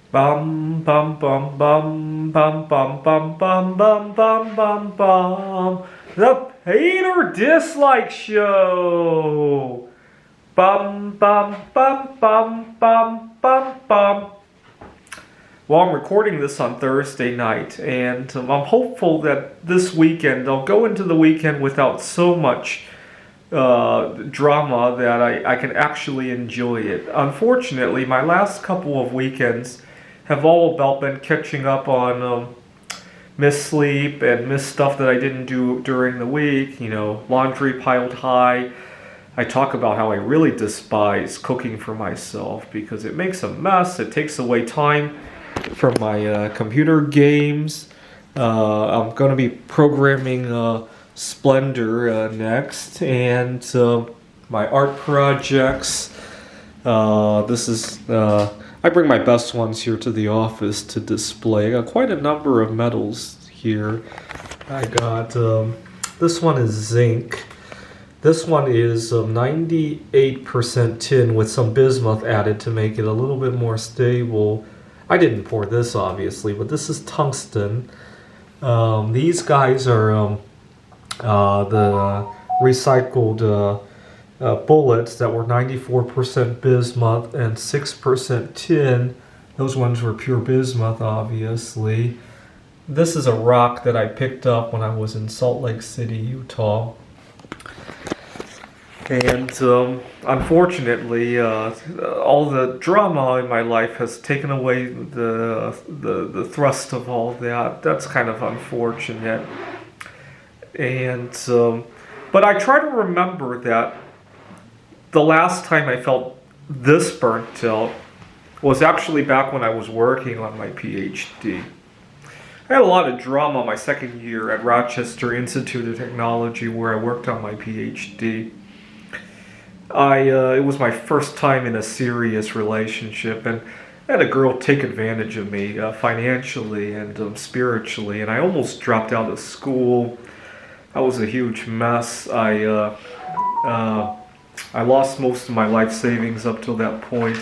Bum bum bum bum bum bum bum bum bum bum bum bum. The Hate or Dislike Show. Bum bum bum bum bum bum bum. Well, I'm recording this on Thursday night, and I'm hopeful that this weekend I'll go into the weekend without so much drama that I can actually enjoy it. Unfortunately, my last couple of weekends have all about been catching up on missed sleep and missed stuff that I didn't do during the week. You know, laundry piled high. I talk about how I really despise cooking for myself because it makes a mess. It takes away time from my computer games. I'm going to be programming Splendor next, and my art projects. I bring my best ones here to the office to display. I got quite a number of medals here. I got this one is zinc. This one is 98% tin with some bismuth added to make it a little bit more stable. I didn't pour this obviously, but this is tungsten. These guys are the recycled bullets that were 94% bismuth and 6% tin. Those ones were pure bismuth, obviously. This is a rock that I picked up when I was in Salt Lake City, Utah. And unfortunately, all the drama in my life has taken away the thrust of all that. That's kind of unfortunate. And but I try to remember that the last time I felt this burnt out was actually back when I was working on my PhD. I had a lot of drama my second year at Rochester Institute of Technology where I worked on my PhD. It was my first time in a serious relationship, and I had a girl take advantage of me financially and spiritually, and I almost dropped out of school. I was a huge mess. I lost most of my life savings up till that point,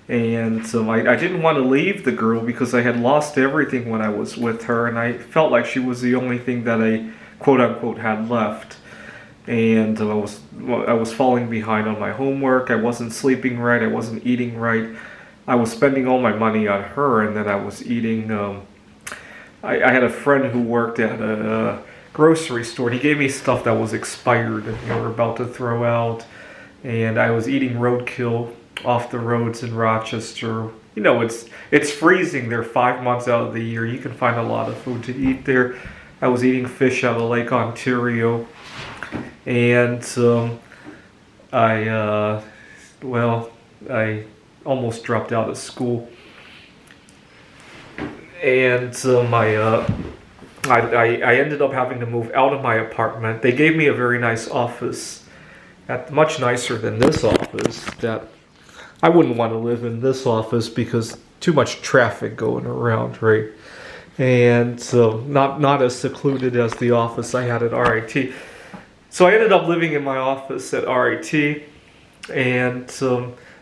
and I didn't want to leave the girl because I had lost everything when I was with her, and I felt like she was the only thing that I quote-unquote had left. And I was falling behind on my homework. I wasn't sleeping right. I wasn't eating right. I was spending all my money on her, and then I was eating. I had a friend who worked at a grocery store. And he gave me stuff that was expired and we were about to throw out. And I was eating roadkill off the roads in Rochester. You know, it's freezing there 5 months out of the year. You can find a lot of food to eat there. I was eating fish out of Lake Ontario. And I almost dropped out of school, and I ended up having to move out of my apartment. They gave me a very nice office, much nicer than this office. That I wouldn't want to live in this office because too much traffic going around, right? And so not as secluded as the office I had at RIT. So I ended up living in my office at RIT and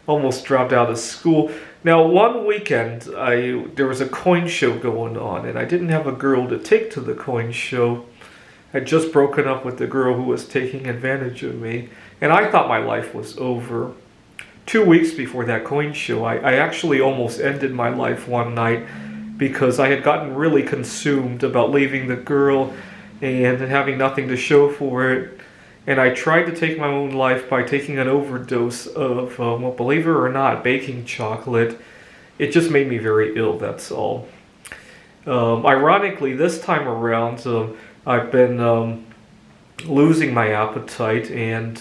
almost dropped out of school. Now, one weekend, there was a coin show going on, and I didn't have a girl to take to the coin show. I'd just broken up with the girl who was taking advantage of me, and I thought my life was over. 2 weeks before that coin show, I actually almost ended my life one night because I had gotten really consumed about leaving the girl and having nothing to show for it. And I tried to take my own life by taking an overdose of, well, believe it or not, baking chocolate. It just made me very ill, that's all. Ironically, this time around, I've been losing my appetite, and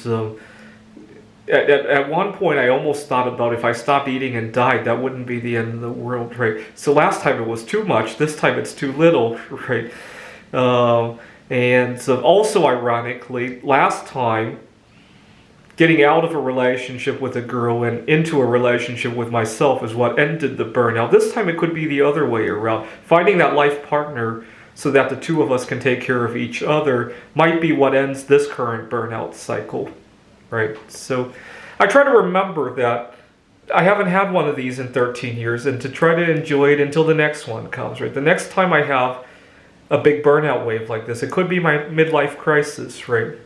at one point I almost thought about if I stopped eating and died, that wouldn't be the end of the world, right? So last time it was too much, this time it's too little, right? And also ironically, last time, getting out of a relationship with a girl and into a relationship with myself is what ended the burnout. This time it could be the other way around. Finding that life partner so that the two of us can take care of each other might be what ends this current burnout cycle, right? So I try to remember that I haven't had one of these in 13 years, and to try to enjoy it until the next one comes, right? The next time I have a big burnout wave like this, it could be my midlife crisis, right?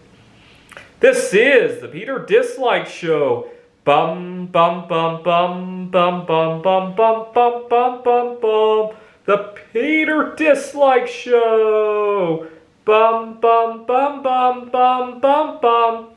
This is the Peter Dislike Show. Bum bum bum bum bum bum bum bum bum bum bum bum. The Peter Dislike Show. Bum bum bum bum bum bum bum.